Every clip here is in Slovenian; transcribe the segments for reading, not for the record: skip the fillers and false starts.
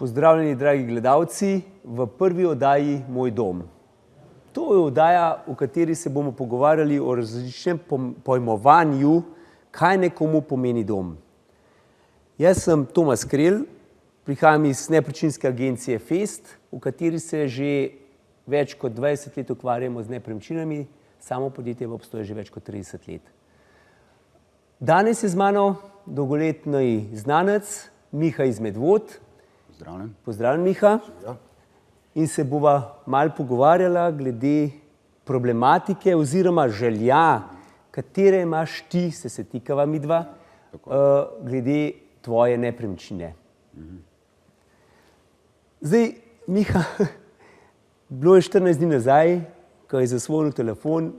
Pozdravljeni, dragi gledalci, v prvi oddaji Moj dom. To je oddaja, v kateri se bomo pogovarjali o različnem pojmovanju, kaj nekomu pomeni dom. Jaz sem Tomas Krelj, prihajam iz nepremičninske agencije Fest, v kateri se že več kot 20 let ukvarjamo z nepremičninami, samo podjetje pa obstoji že več kot 30 let. Danes je z mano dolgoletni znanec Miha iz Medvod. Pozdravljen. Pozdravljen, Miha. Ja. In se bova malo pogovarjala glede problematike oziroma želja, katere imaš ti, se tikava midva, glede tvoje nepremičnine. Zdaj, Miha, bilo je 14 dni nazaj, ko je zasvonil telefon,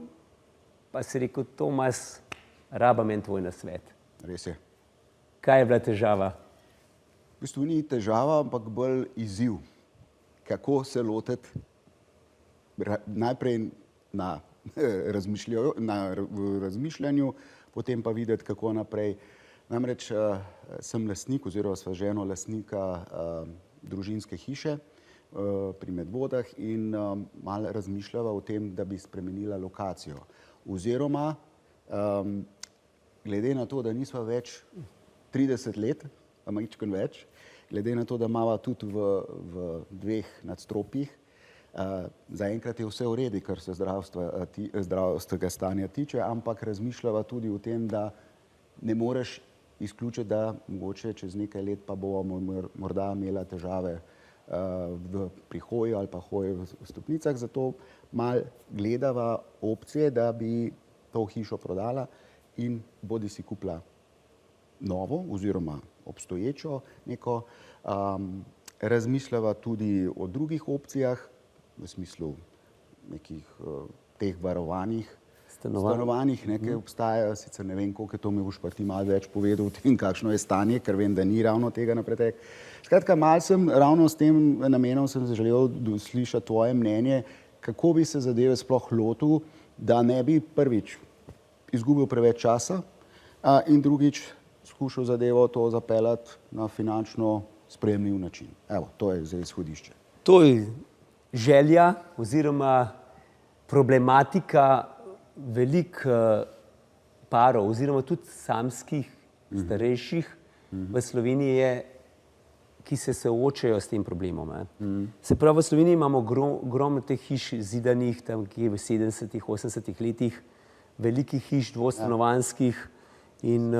pa si rekel, Tomas, rabam en tvoj nasvet. Res je. Kaj je bila težava? V bistvu ni težava, ampak bolj izziv. Kako se lotiti najprej na razmišljanju, potem pa videti, kako naprej. Namreč sem lastnik oziroma sva z ženo lastnika družinske hiše pri Medvodah in malo razmišljava o tem, da bi spremenila lokacijo. Oziroma, glede na to, da nisva več 30 let, pa majčkeno več, glede na to, da imava tudi v dveh nadstropjih, zaenkrat je vse v redu, kar se zdravstvenega stanja tiče, ampak razmišljava tudi o tem, da ne moreš izključiti, da mogoče čez nekaj let pa bomo morda imela težave pri hoji ali pa hoji v stopnicah, zato malo gledava opcije, da bi to hišo prodala in bodisi kupila novo oziroma obstoječo neko. Razmišljava tudi o drugih opcijah, v smislu nekih teh varovanih stanovanjih, ki obstajajo, sicer ne vem, koliko je to, mi boš pa ti malo več povedal o tem, kakšno je stanje, ker vem, da ni ravno tega na pretek. Skratka, malo sem ravno s tem namenom sem želel slišati tvoje mnenje, kako bi se zadeve sploh lotil, da ne bi prvič izgubil preveč časa in drugič skušal zadevo to zapeljati na finančno sprejemljiv način. Evo, to je zdaj izhodišče. To je želja oziroma problematika veliko parov oziroma tudi samskih, starejših v Sloveniji je, ki se soočajo s tem problemom. Se pravi, v Sloveniji imamo ogromno teh hiš zidanih, tam kje v 70-ih, 80-ih letih, velikih hiš, dvostanovanjskih in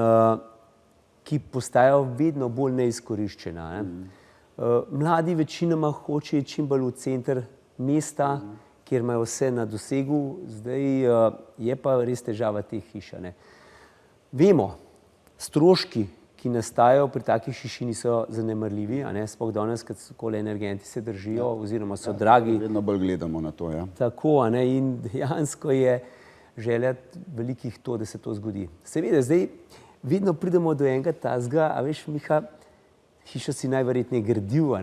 ki postajajo vedno bolj neizkoriščena. Mladi večinoma hočejo čim bolj v center mesta, kjer imajo vse na dosegu, zdaj je pa res težava teh hiš. Vemo, stroški, ki nastajajo pri takih hiši, niso zanemarljivi, sploh danes, kad okoli energenti se držijo oziroma so dragi. Vedno bolj gledamo na to, ja. Tako, in dejansko je želja velikih to, da se to zgodi. Seveda, zdaj vedno pridemo do enega tazga, a veš, Miha, hišo si najverjetneje gradil,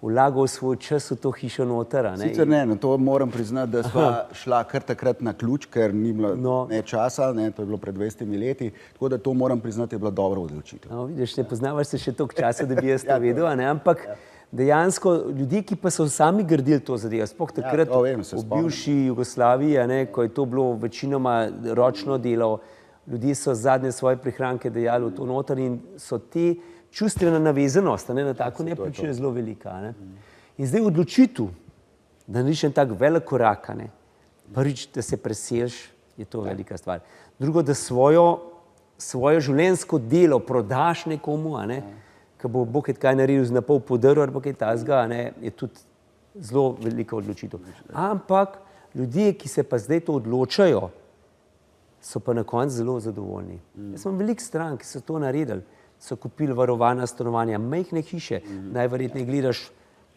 vlagal svoj čas v to hišo noter. Sicer ne, na to moram priznati, da sva šla kar takrat na ključ, ker ni bilo časa, to je bilo pred 20 leti, tako da to moram priznati, je bila dobra odločitev. No, vidiš, ne poznavaš se še toliko časa, da bi jaz to vedel, ampak dejansko ljudje, ki pa so sami gradili to zadevo, sploh takrat v bivši Jugoslaviji, ko je to bilo večinoma ročno delo, ljudje so zadnje svoje prihranke dajali v to noter in so te čustvena navezanost na tako nepremičnino zelo velika. In zdaj odločitev, da narediš en tak velik korak, prvič, da se preseliš, je to velika stvar. Drugo, da svojo življenjsko delo prodaš nekomu, ki bo Bog kaj naredil z napol podrl ali kaj takega, je tudi zelo velika odločitev. Ampak ljudje, ki se pa zdaj to odločajo, so pa na koncu zelo zadovoljni. Jaz imam veliko strank, ki so to naredili, so kupili varovana stanovanja, majhne hiše, najverjetneje gledaš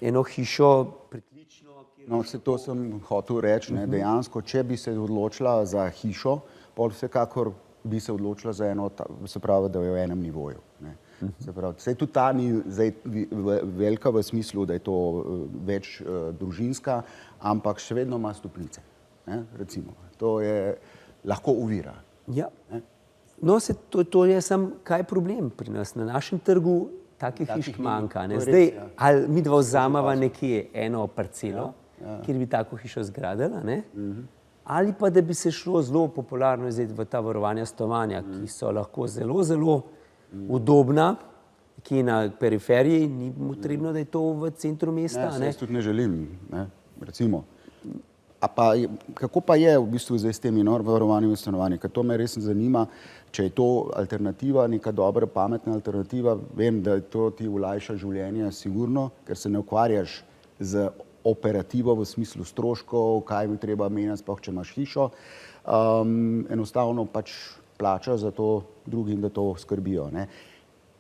eno hišo pritlično. No, to sem hotel reči, dejansko, če bi se odločila za hišo, pol vsekakor bi se odločila za eno, se pravi, da je v enem nivoju. Se pravi, saj tudi ta ni zdaj velika v smislu, da je to več družinska, ampak še vedno ima stopnice, recimo. To je lahko ovira. Ja. No, to je samo, kaj je problem pri nas. Na našem trgu takih hišk manjka. Zdaj, ali mi dva vzameva nekje eno parcelo, kjer bi tako hišo zgradila, ali pa da bi se šlo zelo popularno zdaj v ta varovanja stanovanja, ki so lahko zelo, zelo udobna, ki na periferiji, ni potrebno, da je to v centru mesta. Ne, jaz tudi ne želim, recimo. Kako pa je v bistvu zdaj s temi varovanimi stanovanji? Ker to me res zanima, če je to alternativa, neka dobra, pametna alternativa. Vem, da to ti olajša življenje, sigurno, ker se ne ukvarjaš z operativo v smislu stroškov, kaj bi treba menjati, sploh če imaš hišo. Enostavno pač plačaš za to drugim, da to skrbijo.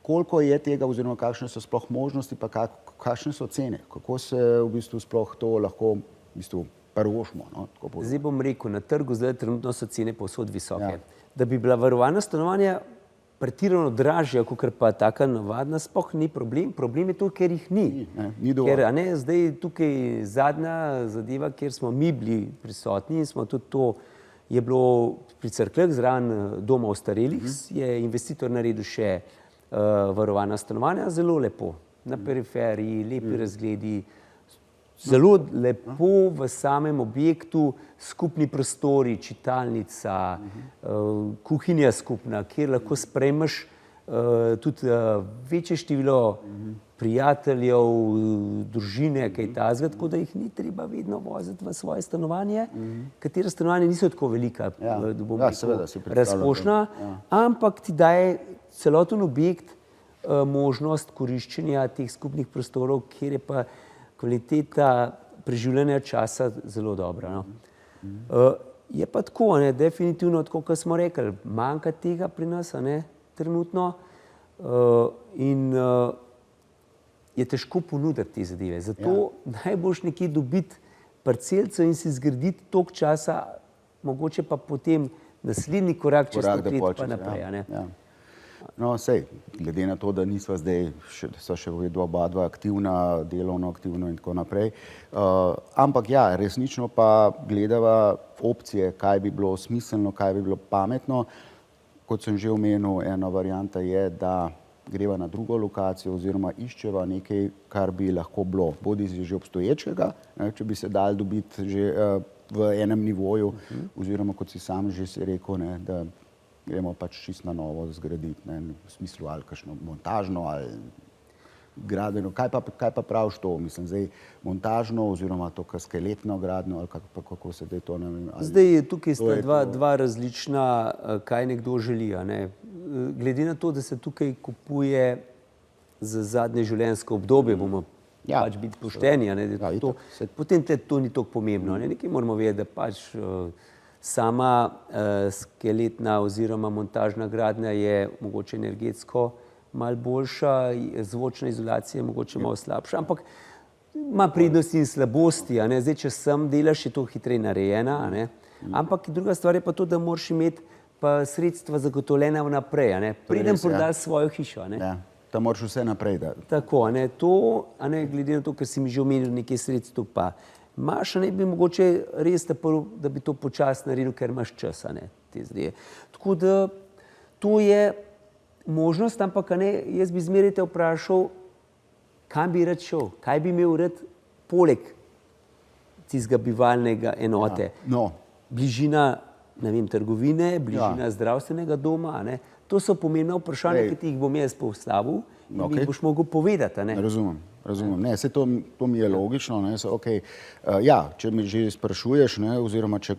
Koliko je tega oziroma kakšne so sploh možnosti, pa kakšne so cene? Kako se v bistvu sploh to lahko v bistvu prvošmo? Zdaj bom rekel, na trgu zdaj trenutno so cene povsod visoke. Da bi bila varovana stanovanja pretirano dražja, kakor pa taka navadna, sploh ni problem. Problem je to, ker jih ni. Ni dovolj. Ker zdaj tukaj zadnja zadeva, kjer smo mi bili prisotni in smo tudi to, je bilo pri Cerkljah zraven doma ostarelih, je investitor naredil še varovana stanovanja, zelo lepo. Na periferiji, lepi razgledi, zelo lepo v samem objektu, skupni prostori, čitalnica, kuhinja skupna, kjer lahko sprejmeš tudi večje število prijateljev, družine, kaj takega, tako da jih ni treba vedno voziti v svoje stanovanje, katera stanovanja niso tako velika, da bom rekel, razkošna, ampak ti daje celoten objekt možnost koriščenja teh skupnih prostorov, kjer je pa kvaliteta preživljanja časa zelo dobra. Je pa tako, definitivno, tako kot smo rekli, manjka tega pri nas, trenutno, in je težko ponuditi te zadeve. Zato najboljš nekje dobiti parcelco in si zgraditi toliko časa, mogoče pa potem naslednji korak čez 100 let pa naprej. No, sej, glede na to, da nisva zdaj, so še oba dva aktivna, delovno aktivno in tako naprej. Ampak ja, resnično pa gledava opcije, kaj bi bilo smiselno, kaj bi bilo pametno. Kot sem že omenil, ena varianta je, da greva na drugo lokacijo oziroma iščeva nekaj, kar bi lahko bilo, bodisi že obstoječega, če bi se dal dobiti že v enem nivoju, oziroma kot si sam že si rekel, da gremo pač čisto na novo zgraditi, v smislu ali kakšno montažno ali gradeno. Kaj pa praviš to? Mislim, zdaj montažno oziroma to skeletno gradno ali kako se da to, ne vem. Zdaj tukaj sta dva različna, kaj nekdo želi. Glede na to, da se tukaj kupuje za zadnje življenjsko obdobje, bomo pač biti pošteni, potem to ni toliko pomembno. Nekaj moramo vedeti, da pač sama skeletna oziroma montažna gradnja je mogoče energetsko malo boljša, zvočna izolacija je mogoče malo slabša, ampak ima prednosti in slabosti. Zdaj, če sem delaš, je to hitreje narejena, ampak druga stvar je pa to, da moraš imeti pa sredstva zagotovljena vnaprej, preden prodaš svojo hišo. Da moraš vse naprej dati. Tako, to, glede na to, ker si mi že omenil nekaj sredstev, pa imaš, bi mogoče res, da bi to počasno naredil, ker imaš čas, te zadeve. Tako da to je možnost, ampak jaz bi zmeraj te vprašal, kam bi rad šel, kaj bi imel rad poleg tistega bivalnega enote. Bližina, ne vem, trgovine, bližina zdravstvenega doma, to so pomembna vprašanja, ki ti jih bom jaz postavil in mi boš mogel povedati. Razumem. Ne, vse to mi je logično. Ja, če me že sprašuješ, oziroma če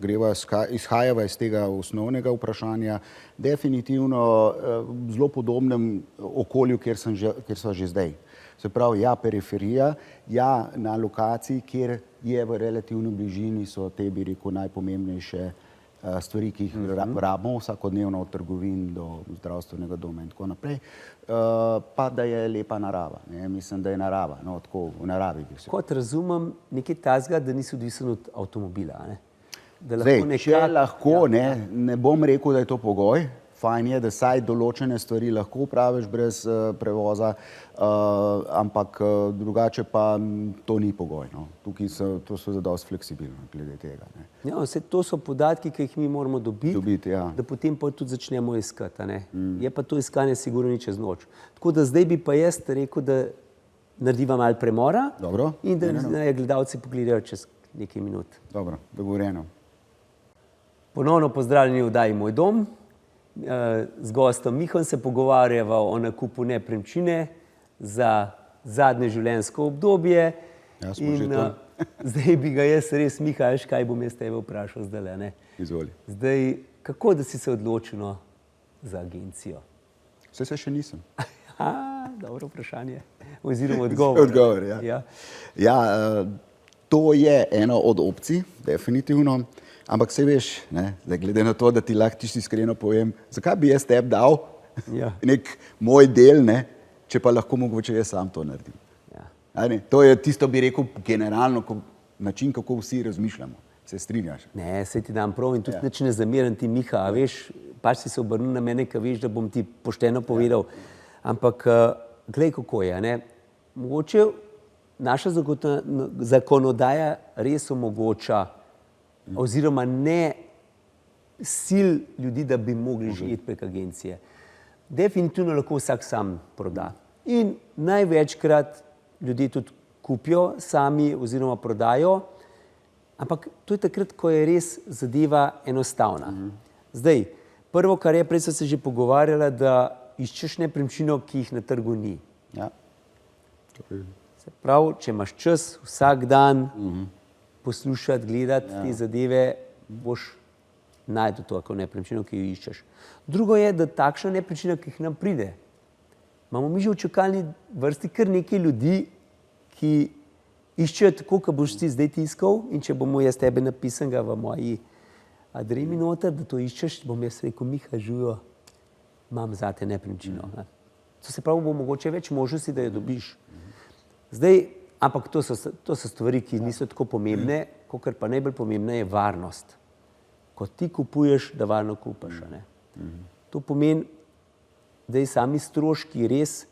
izhajava iz tega osnovnega vprašanja, definitivno v zelo podobnem okolju, kjer sva že zdaj. Se pravi, ja, periferija, ja, na lokaciji, kjer je v relativni bližini, so te, bi rekel, najpomembnejše stvari, ki jih rabimo vsakodnevno od trgovin do zdravstvenega doma in tako naprej, pa da je lepa narava. Mislim, da je narava, tako v naravi. Kot razumem, nekaj takega, da nisi odvisen od avtomobila. Zdaj, če lahko, ne bom rekel, da je to pogoj, fajn je, da saj določene stvari lahko upraviš brez prevoza, ampak drugače pa to ni pogoj. No. Tukaj to so zadosti fleksibilno glede tega. Ne. Ja, vse to so podatki, ki jih mi moramo dobiti, ja. da potem pa tudi začnemo iskati. Je pa to iskanje sigurno ni čez noč. Tako da zdaj bi pa jaz rekel, da narediva malo premora. Dobro, in da gledalci pogledajo čez nekaj minut. Dobro, dogovorjeno. Ponovno pozdravljeni v oddaji Moj dom. Z gostom Mihom se pogovarjava o nakupu nepremičnine za zadnje življenjsko obdobje. Ja, smo že tam. Zdaj bi ga jaz res, Miha, veš, kaj bom jaz tebe vprašal zdaj, ne? Izvoli. Zdaj, kako da si se odločil za agencijo? Se še nisem. Dobro vprašanje. Oziroma odgovor. Odgovor, ja. Ja, to je ena od opcij, definitivno. Ampak se veš, ne, glede na to, da ti lahko čisto iskreno povem, zakaj bi jaz tebi dal nek moj del, ne, če pa lahko mogoče jaz sam to naredim. To je tisto, bi rekel, generalno način, kako vsi razmišljamo. Se strinjaš? Ne, se ti dam prav in tudi nič ne zameram ti, Miha, a veš, pač si se obrnil na mene, ka veš, da bom ti pošteno povedal. Ampak, glej, kako je, ne, mogoče naša zakonodaja res omogoča oziroma ne sil ljudi, da bi mogli živeti prek agencije. Definitivno lahko vsak sam proda. In največkrat ljudje tudi kupijo sami oziroma prodajo, ampak to je takrat, ko je res zadeva enostavna. Zdaj, prvo, kar je, prej so se že pogovarjala, da iščeš nepremičnino, ki jih na trgu ni. Ja. Se pravi, če imaš čas vsak dan poslušati, gledati te zadeve, boš najdel to ako nepremičnino, ki jo iščeš. Drugo je, da takšna nepremičnina, ki jih nam pride, imamo mi že v čakalni vrsti kar nekaj ljudi, ki iščejo tako, kot boš ti zdaj tiskal, in če bomo jaz tebe napisal v moji adremi noter, da to iščeš, bom jaz rekel, Miha, živijo, imam zate nepremičnino. To se pravi, bo mogoče več možnosti, da jo dobiš. Zdaj, ampak to so stvari, ki niso tako pomembne, kakor pa najbolj pomembna je varnost. Ko ti kupuješ, da varno kupaš. To pomeni, da je sami stroški res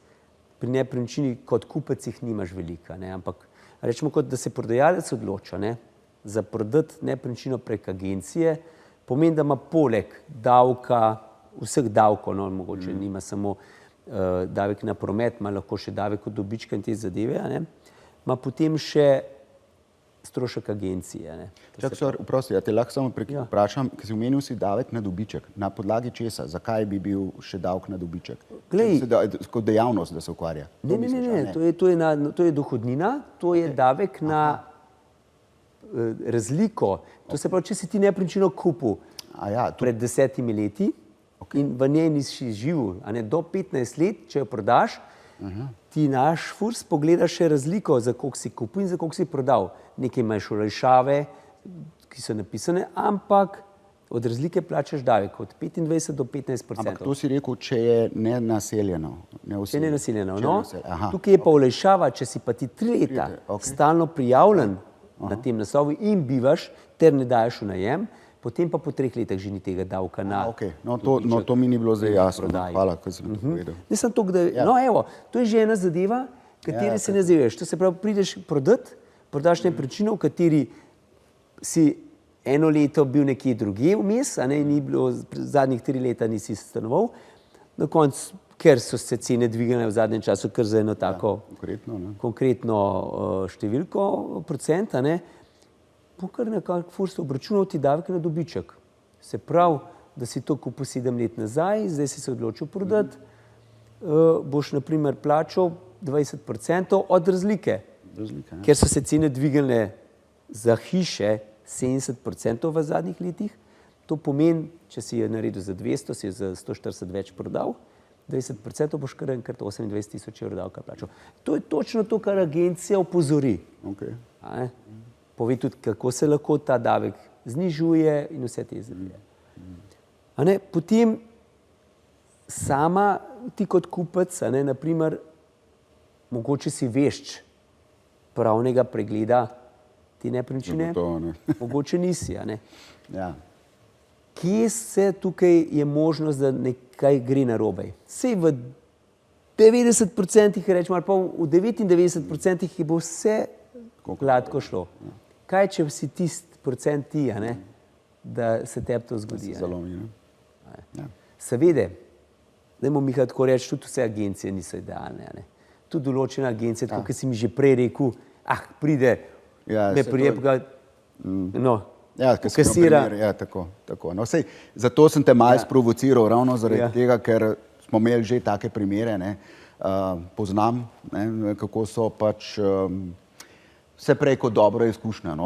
pri nepremičnini kot kupec jih nimaš velika. Ampak rečemo, kot da se prodajalec odloča za prodati nepremičnino prek agencije, pomeni, da ima poleg davka, vseh davkov, no, mogoče nima samo davek na promet, ima lahko še davek od dobička in te zadeve, ima potem še strošek agencije. Vprosti, ja te lahko samo vprašam, ker si omenil si davek na dobiček. Na podlagi česa? Zakaj bi bil še davek na dobiček? Kot dejavnost, da se ukvarja? Ne, to je dohodnina, to je davek na razliko. To se pravi, če si ti nepremičnino kupil pred 10 leti in v njej nisi živel, do 15 let, če jo prodaš, ti naš FURS pogleda še razliko, za koliko si kupil in za koliko si prodal. Nekaj imaš olajšave, ki so napisane, ampak od razlike plačaš davek od 25 do 15%. Ampak to si rekel, če je nenaseljeno. Če je nenaseljeno, no. Tukaj je pa olajšava, če si pa ti 3 leta stalno prijavljen na tem naslovu in bivaš, ter ne daješ v najem, potem pa po 3 letih že ni tega davka na No, to mi ni bilo zdaj jasno. Hvala, ko si mi to povedal. Nisem to, no evo, to je že ena zadeva, kateri se ne zaveš. To se pravi, prideš prodati, prodaš nepremičnino, v kateri si eno leto bil nekje drugje vmes, ni bilo, zadnjih 3 leta nisi stanoval, na koncu, ker so se cene dvignile v zadnjem času, kar za eno tako konkretno številko, procent, bo kar nekako FURS obračunal ti davek na dobiček. Se pravi, da si to kupil 7 let nazaj, zdaj si se odločil prodati, boš na primer plačal 20% od razlike. Ker so se cene dvignile za hiše 70% v zadnjih letih, to pomeni, če si je naredil za 200, si je za 140 več prodal, 20% boš kar enkrat 28,000 € davka plačal. To je točno to, kar agencija opozori. Pove tudi, kako se lahko ta davek znižuje in vse te zadeve. Potem sama ti kot kupec, naprimer, mogoče si vešč pravnega pregleda te nepremičnine, mogoče nisi. kje se tukaj je možnost, da nekaj gre narobe. Sej v 90% rečemo, ali pa v 99% je bo vse gladko šlo. Kaj, če si tisti procent ti, da se tebi to zgodi? Zalomi, Seveda, dajmo Miha tako reči, tudi vse agencije niso idealne. Tudi določene agencije, tako kot si mi že prej rekel, pride, me prijeb ga, kasira. Tako. No, zato sem te malo sprovociral, ravno zaradi tega, ker smo imeli že take primere, poznam, kako so pač vse prej kot dobra izkušnja,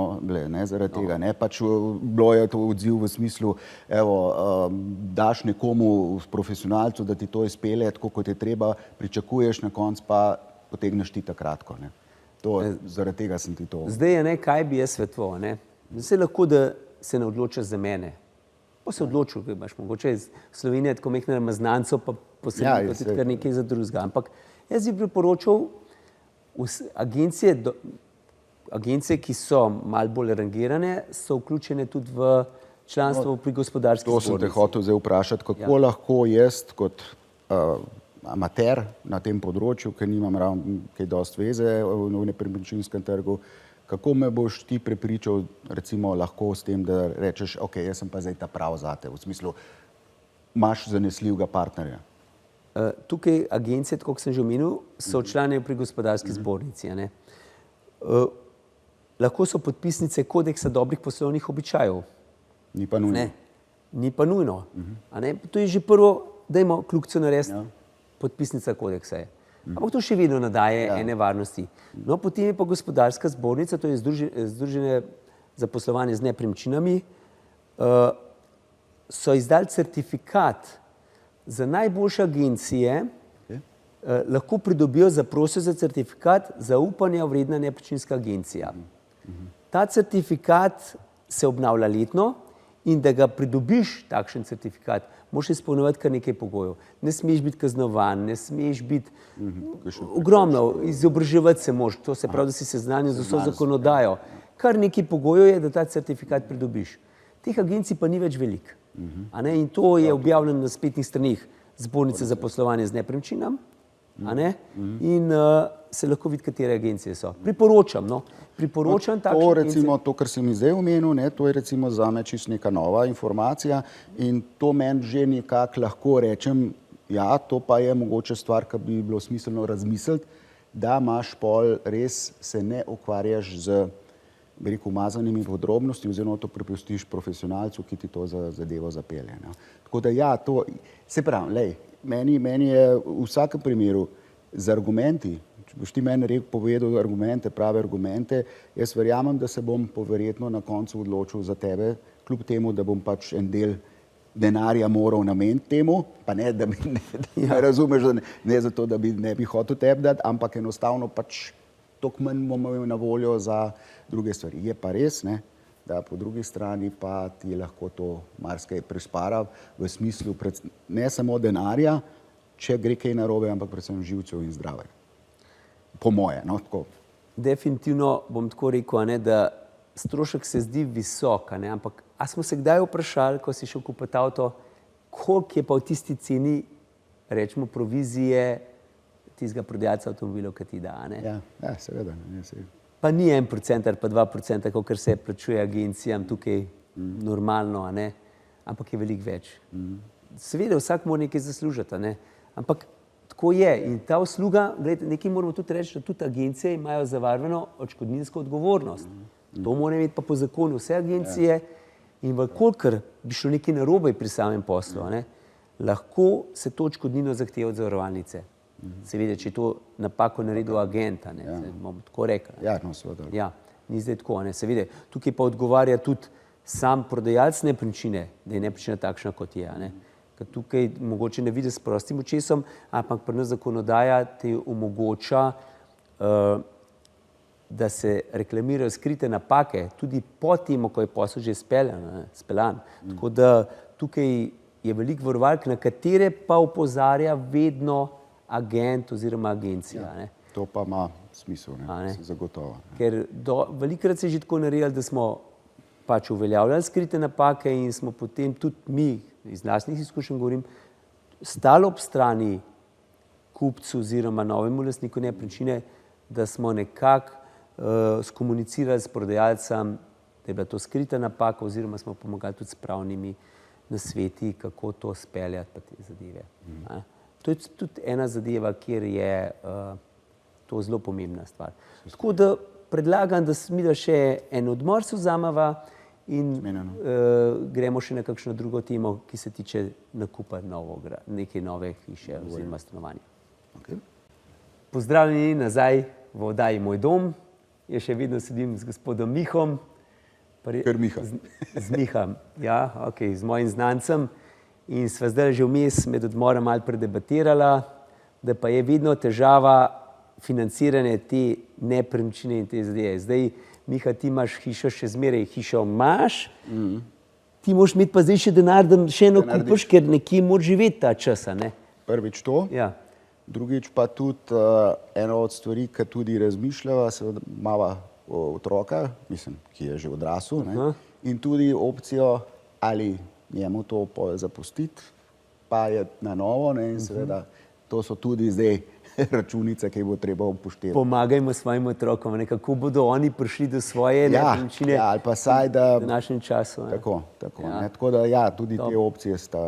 zaradi tega. Pač bilo je to odziv v smislu, daš nekomu profesionalcu, da ti to izpelje tako, kot je treba, pričakuješ, na koncu pa potegneš ti kratko. Zaradi tega sem ti to... Zdaj, kaj bi jaz svetoval? Zdaj lahko, da se ne odločaš za mene. Pa se odločil, ker imaš mogoče iz Slovenije tako mehne ramaznanco, pa posebej tudi kar nekaj za drugega. Ampak jaz bi priporočal agencije, ki so malo bolj rangirane, so vključene tudi v članstvo pri gospodarski zbornici. To sem te hotel zdaj vprašati, kako lahko jaz kot amater na tem področju, ker nimam ravno kaj dosti veze v nepremičninskem trgu, kako me boš ti prepričal, recimo, lahko s tem, da rečeš, ok, jaz sem pa zdaj ta prav zate, v smislu, imaš zanesljivega partnerja? Tukaj agencije, tako kot sem že omenil, so člani pri gospodarski zbornici. Lahko so podpisnice kodeksa dobrih poslovnih običajev. Ni pa nujno. Ni pa nujno. To je že prvo, dajmo kljukcijo narediti, podpisnica kodeksa je. Ampak to še vedno nadaje ene varnosti. No, potem je pa gospodarska zbornica, to je Združenje za poslovanje z nepremičninami, so izdali certifikat za najboljše agencije, lahko pridobijo, zaprosijo za certifikat zaupanja vredna nepremičninska agencija. Ta certifikat se obnavlja letno in da ga pridobiš, takšen certifikat, moraš izpolnjevati kar nekaj pogojev. Ne smeš biti kaznovan, ne smeš biti ogromno, izobraževati se moraš, to se pravi, da si seznanjen z vso zakonodajo. Kar nekaj pogojev je, da ta certifikat pridobiš. Teh agencij pa ni več veliko. In to je objavljeno na spletnih straneh Zbornice za poslovanje z nepremičninami. In se lahko vidi, katere agencije so. Priporočam takšne agencije. Recimo to, kar si mi zdaj omenil, to je recimo zame čisto neka nova informacija in to meni že nekako lahko rečem, ja, to pa je mogoče stvar, ki bi bilo smiselno razmisliti, da imaš pol res se ne ukvarjaš z umazanimi podrobnosti oziroma to prepustiš profesionalcu, ki ti to zadevo zapelje. Tako da ja, to, se pravi, meni je v vsakem primeru z argumenti, če boš ti meni povedal argumente, prave argumente, jaz verjamem, da se bom verjetno na koncu odločil za tebe, kljub temu, da bom pač en del denarja moral nameniti temu, pa ne, da me razumeš, ne zato, da ne bi hotel tebi dati, ampak enostavno pač toliko manj bomo imeli na voljo za druge stvari. Je pa res, da po drugi strani pa ti lahko to marsikaj prispara v smislu ne samo denarja, če gre kaj narobe, ampak predvsem živcev in zdravja. Po moje, tako. Definitivno bom tako rekel, da strošek se zdi visok, ampak a smo se kdaj vprašali, ko si šel kupiti avto, koliko je pa v tisti ceni, rečemo, provizije tistega prodajalca avtomobilov, ki ti da, Ja, seveda. Pa ni 1% ali pa 2%, kakor se plačuje agencijam tukaj normalno, ampak je veliko več. Seveda vsak mora nekaj zaslužiti, ampak tako je. In ta usluga, gledajte, nekaj moramo tudi reči, da tudi agencije imajo zavarovano odškodninsko odgovornost. To mora imeti pa po zakonu vse agencije in kolikor bi šlo nekaj narobe pri samem poslu, lahko se to odškodnino zahteva od zavarovalnice. Seveda, če je to napako naredil agent, bomo tako rekli. Seveda. Ja, ni zdaj tako, seveda. Tukaj pa odgovarja tudi sam prodajalec nepremičnine, da je nepremičnina takšna, kot je. Ker tukaj mogoče ne vidiš s prostim očesom, ampak pri nas zakonodaja ti omogoča, da se reklamirajo skrite napake, tudi po tem, ko je posel že speljan. Tako da tukaj je veliko varovalk, na katere pa opozarja vedno agent oziroma agencija. To pa ima smisel, zagotovo. Ker velikokrat se je že tako naredilo, da smo pač uveljavljali skrite napake in smo potem tudi mi, iz lastnih izkušenj govorim, stali ob strani kupcu oziroma novemu lastniku nepremičnine, da smo nekako skomunicirali s prodajalcem, da je bila to skrita napaka oziroma smo pomagali tudi s pravnimi nasveti, kako to speljati pa te zadeve. To je tudi ena zadeva, kjer je to zelo pomembna stvar. Tako da predlagam, da mi da še en odmor se vzameva in gremo še na kakšno drugo temo, ki se tiče nakupa neke nove hiše oziroma stanovanja. Pozdravljeni nazaj v oddaji Moj dom. Jaz še vedno sedim z gospodom Mihom. Ker Miha. Z Mihom, ja, z mojim znancem. In sva zdaj že vmes med odmorom malo predebatirala, da pa je vedno težava financiranje te nepremičnine in te zadeve. Zdaj, Miha, ti imaš hišo, še zmeraj hišo imaš, ti moraš imeti pa zdaj še denar, da še eno kupiš, ker nekje moraš živeti ta čas, a ne? Prvič to. Ja. Drugič pa tudi ena od stvari, ki tudi razmišljava, seveda imava otroka, mislim, ki je že odrasel, in tudi opcijo, ali njemu to zapustiti, pa je na novo, in seveda to so tudi zdaj računice, ki bo treba upoštevati. Pomagajmo svojim otrokom, kako bodo oni prišli do svoje nepremičnine ali pa saj, da v današnjem času. Tako da ja, tudi te opcije sta...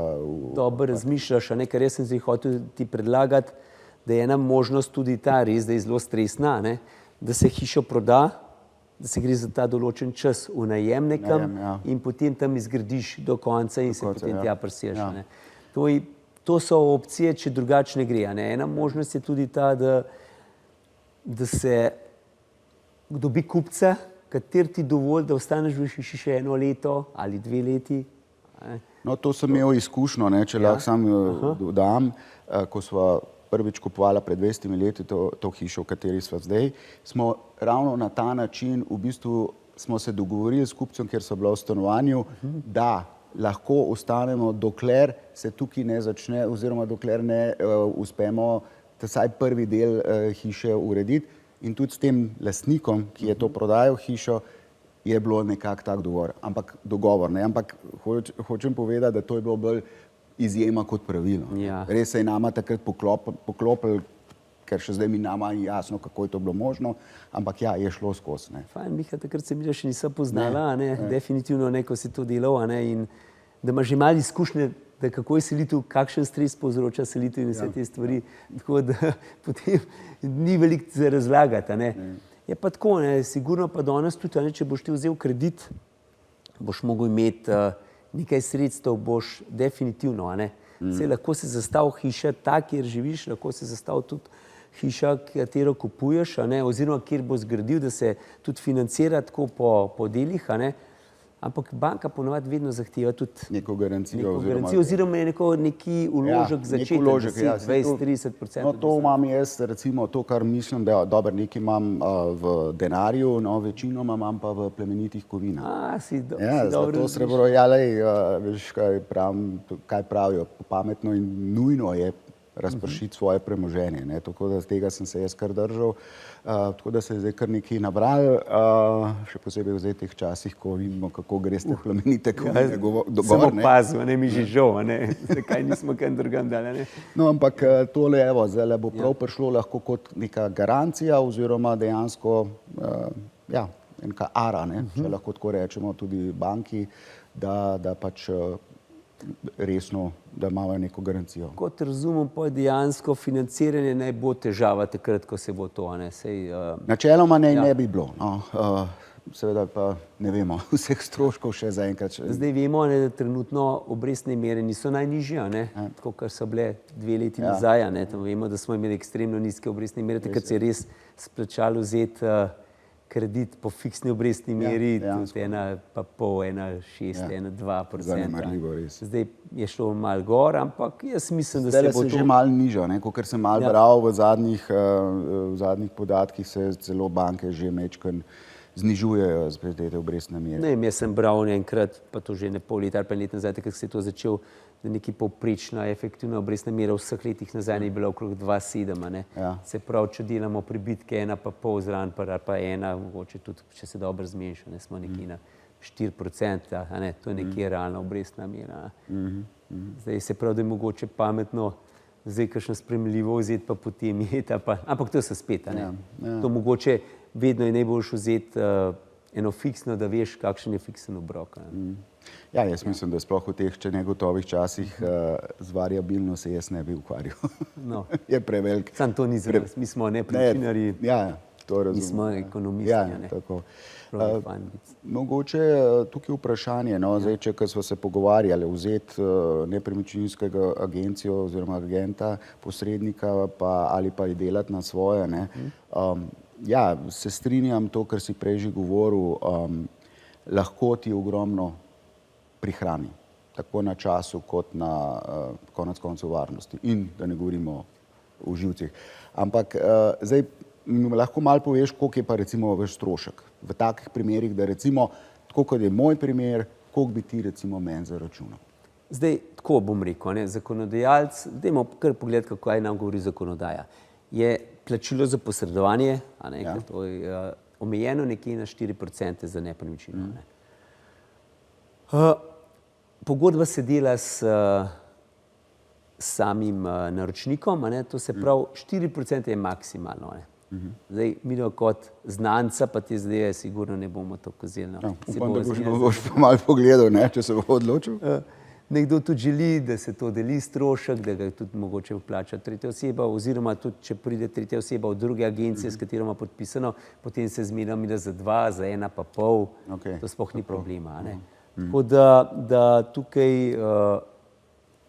Dobro razmišljaš, ker jaz sem zdaj hotel ti predlagati, da je ena možnost tudi ta, res, da je zelo stresna, da se hišo proda, da se gre za ta določen čas v najem nekam in potem tam izgradiš do konca in se potem tja priselješ. To so opcije, če drugače ne gre. Ena možnost je tudi ta, da se dobi kupca, kater ti dovolj, da ostaneš v hiši še 1 leto ali 2 leti. No, to sem imel izkušnjo, če lahko sam dodam, ko sva prvič kupovala pred 200 leti to hišo, v kateri sva zdaj, smo ravno na ta način v bistvu smo se dogovorili s kupcem, ker so bila v stanovanju, da lahko ostanemo, dokler se tukaj ne začne oziroma dokler ne uspemo vsaj prvi del hiše urediti. In tudi s tem lastnikom, ki je to prodajal hišo, je bilo nekako tak dogovor. Ampak hočem povedati, da to je bilo bolj izjema kot pravilo. Res se je nama takrat poklopil, ker še zdaj mi nama je jasno, kako je to bilo možno, ampak ja, je šlo skozi. Fajn, Miha, takrat se mi še nisem poznala, definitivno ko si to delal, in da imaš že malo izkušnje, da kako je selitev, kakšen stres povzroča selitev in vse te stvari, tako da potem ni veliko za razlagati. Je pa tako, sigurno pa danes tudi, če boš ti vzel kredit, boš mogel imeti nekaj sredstev, boš definitivno, Saj lahko se zastav hiša ta, kjer živiš, lahko se zastav tudi hiša, katero kupuješ, oziroma kjer bo zgradil, da se tudi financira tako po delih, ampak banka ponavadi vedno zahteva tudi neko garancijo oziroma neki vložek začetek, 20-30%. No, to imam jaz, recimo to, kar mislim, da dobro, nekaj imam v denarju, večinoma imam pa v plemenitih kovinah. Dobro. To srebro, veš, kaj pravijo, pametno in nujno je razpršiti svoje premoženje. Tako da tega sem se jaz kar držal. Tako da se je zdaj kar nekaj nabral, še posebej v teh časih, ko vidimo, kako greste plemenite kovine gor. Samo pazimo, mi že žal, zakaj nismo kaj drugam dali. No, ampak tole, zdaj bo prav prišlo lahko kot neka garancija oziroma dejansko neka ara, če lahko tako rečemo tudi banki, da pač resno, da imajo neko garancijo. Kot razumem, pa dejansko financiranje naj bo težava takrat, ko se bo to, Načeloma ne bi bilo, seveda pa ne vemo vseh stroškov še zaenkrat. Zdaj vemo, da trenutno obrestne mere niso najnižje, tako kar so bile 2 leti nazaj, vemo, da smo imeli ekstremno nizke obrestne mere, takrat se je res splačalo vzeti kredit po fiksni obrestni meri, tudi 1,5, 1,6, 2%. Zanemarljivo res. Zdaj je šlo malo gor, ampak jaz mislim, da se bo to... Zdaj se že malo niža, kakor sem malo bral v zadnjih podatkih, se celo banke že mečkaj znižujejo te obrestne mere. Jaz sem bral enkrat, pa to že pol leta ali pa let nazaj, takrat se je to začel, da neki povprečna efektivna obrestna mera v vseh letih nazaj je bila okrog 2,7. Se pravi, če delamo pribitke 1,5 zraven, ali pa 1, mogoče tudi, če se dobro zmeša, smo nekje na 4%, a ne, to je nekje realna obrestna mera. Zdaj se pravi, da je mogoče pametno zdaj kakšno sprejemljivo vzeti pa potem jeti, ampak to se spet, a ne. To mogoče vedno je najboljše vzeti eno fiksno, da veš, kakšen je fiksen obrok. Ja, jaz mislim, da sploh v teh negotovih časih z variabilno se jaz ne bi ukvarjal. No. Je prevelik. Sam to ni za nas, mi smo nepremičninarji, Ja, to razumem. mi smo ekonomisti. Ja, a ne. tako. Prav je fajn biti. Mogoče tukaj vprašanje, no, zdaj, če ko smo se pogovarjali, vzeti nepremičninskega agencijo oziroma agenta, posrednika ali pa je delati na svoje, ne. Ja, se strinjam to, kar si prej že govoril, lahko ti ogromno prihrani, tako na času kot na konec koncev varnosti in da ne govorimo o živcih. Ampak zdaj mi lahko malo poveš, koliko je pa recimo vaš strošek v takih primerih, da recimo, tako kot je moj primer, koliko bi ti recimo meni zaračunal? Zdaj, tako bom rekel, ne, zakonodajalec, dajmo kar pogledati, kaj nam govori zakonodaja. Je plačilo za posredovanje, a ne, to je omejeno nekje na 4% za nepremičnino. Ne. Pogodba se dela s samim naročnikom, a ne, to se pravi 4% je maksimalno. Ne. Zdaj, mi kot znanca pa te zadeve sigurno ne bomo to vzeli. No. Upam, da boš pa malo pogledal, ne, če se bo odločil. Nekdo tudi želi, da se to deli strošek, da ga tudi mogoče vplača tretja oseba, oziroma tudi, če pride tretja oseba od druge agencije, s katero ima podpisano, potem se zmenimo za 2, za 1,5, to sploh ni problema. Ne. Tako da tukaj...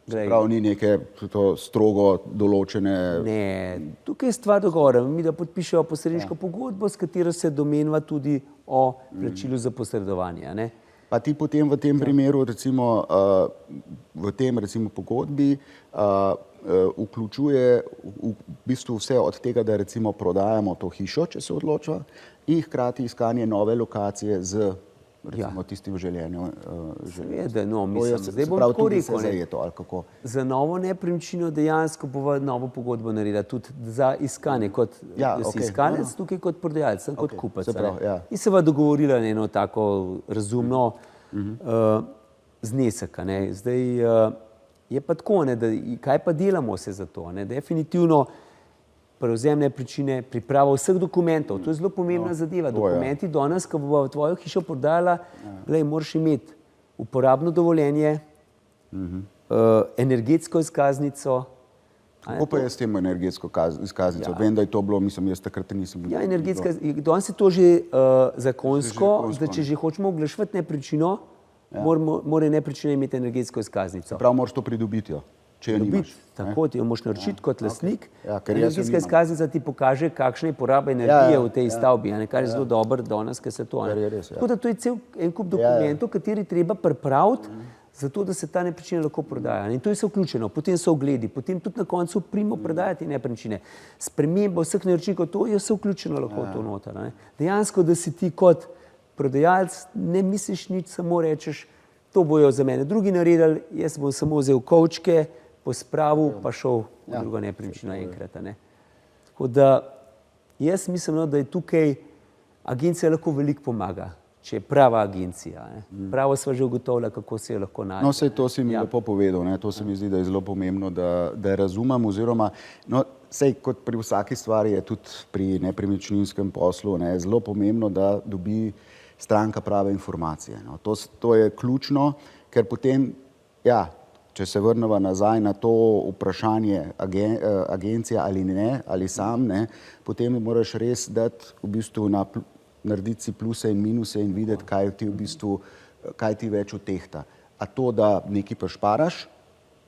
Prav ni neke strogo določene... Ne, tukaj je stvar dogovora. Mi da podpišemo posredniško pogodbo, s katero se domenva tudi o plačilu za posredovanje. Ne. Pa ti potem v tem primeru, recimo, v tem recimo pogodbi vključuje v bistvu vse od tega, da recimo prodajamo to hišo, če se odloča, in hkrati iskanje nove lokacije z recimo tistim željenjem. Seveda, no, mislim, zdaj bom tako rekel, za novo nepremičnino dejansko bova novo pogodbo naredila tudi za iskanje, kot da si iskalec, tukaj kot prodajalec, kot kupec. In se va dogovorila na eno tako razumno znesek. Zdaj je pa tako, da kaj pa delamo se za to? Definitivno prevzem nepremičnine, priprava vseh dokumentov, to je zelo pomembna zadeva. Dokumenti danes, ko bova tvojo hišo prodala, moraš imeti uporabno dovoljenje, energetsko izkaznico. Kako pa je s tem energetsko izkaznico? Vem, da je to bilo, mislim, jaz takrat nisem bil. Ja, energetska, danes je to že zakonsko, da če že hočemo oglaševati nepremičnino, mora nepremičnina imeti energetsko izkaznico. Prav moraš to pridobiti, če jo nimaš. Tako, ti jo moraš naročiti kot lastnik. Energetska izkaznica ti pokaže, kakšna je poraba energije v tej stavbi, kar je zelo dobro danes, ker se to. Tako da to je cel en kup dokumentov, kateri treba pripraviti, zato da se ta nepremičnina lahko prodaja. In to je vse vključeno. Potem so ogledi, potem tudi na koncu primo prodajati nepremičnine. Sprememba vseh naročnikov, to je vse vključeno lahko v to noter. Dejansko, da si ti kot prodajalec ne misliš nič, samo rečeš, to bojo za mene drugi naredili, jaz bom samo vzel kovčke, pospravil, pa šel v drugo nepremičnino enkrat. Tako da jaz mislim, da je tukaj agencija lahko veliko pomaga, če je prava agencija. Pravo sva že ugotovila, kako se jo lahko najde. No, sej to si mi lepo povedal, to se mi zdi, da je zelo pomembno, da razumem, oziroma, no, sej kot pri vsaki stvari je tudi pri nepremičninskem poslu zelo pomembno, da dobi stranka prave informacije. To je ključno, ker potem, če se vrnemo nazaj na to vprašanje agencija ali ne, ali sam, potem moraš res dati v bistvu narediti si pluse in minuse in videti, kaj ti več utehta. A to, da nekaj pa šparaš,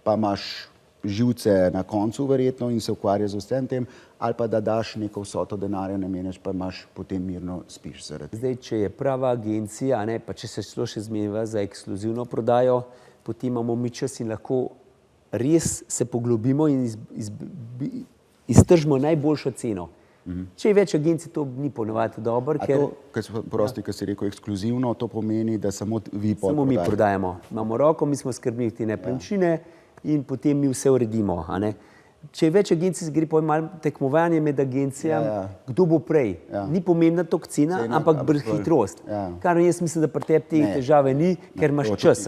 pa imaš živce na koncu verjetno in se ukvarja z vsem tem, ali pa da daš neko vsoto denarja nameniš, pa imaš potem mirno spiš zaradi. Zdaj, če je prava agencija, pa če se šlo še zmeniva za ekskluzivno prodajo, potem imamo mi čas in lahko res se poglobimo in iztržimo najboljšo ceno. Če je več agencij, to ni ponovadi dobro. Prosti, ko si rekel ekskluzivno, to pomeni, da samo vi Samo mi prodajamo. Imamo roko, mi smo skrbniki te nepremičnine in potem mi vse uredimo. če je več agencij, gre pa malo tekmovanje med agencijami, kdo bo prej. Ni pomembna toliko cena, ampak hitrost. Kar jaz mislim, da pri tebi te težave ni, ker imaš čas.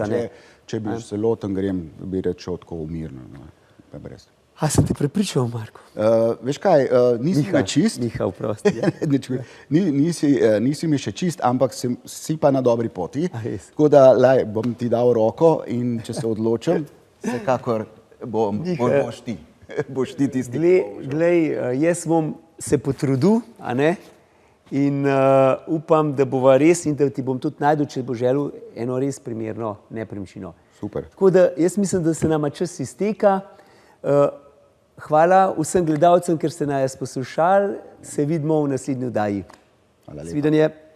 Če bi se loten grem, bi rečel tako umirno. A sem te prepričal, Marko? Veš kaj, nisi me čist. Miha, vprosti. Nisi mi še čist, ampak si pa na dobri poti. Tako da bom ti dal roko in če se odločim, vsekakor boš ti. Boš ti tisti. Glej, jaz bom se potrudil, a ne? In upam, da bova res in da ti bom tudi najdel, če bo želel eno res primerno nepremičnino. Super. Tako da jaz mislim, da se nama čas izteka. Hvala vsem gledalcem, ker ste nas poslušali. Se vidimo v naslednji oddaji. Hvala lepa. Svidenje.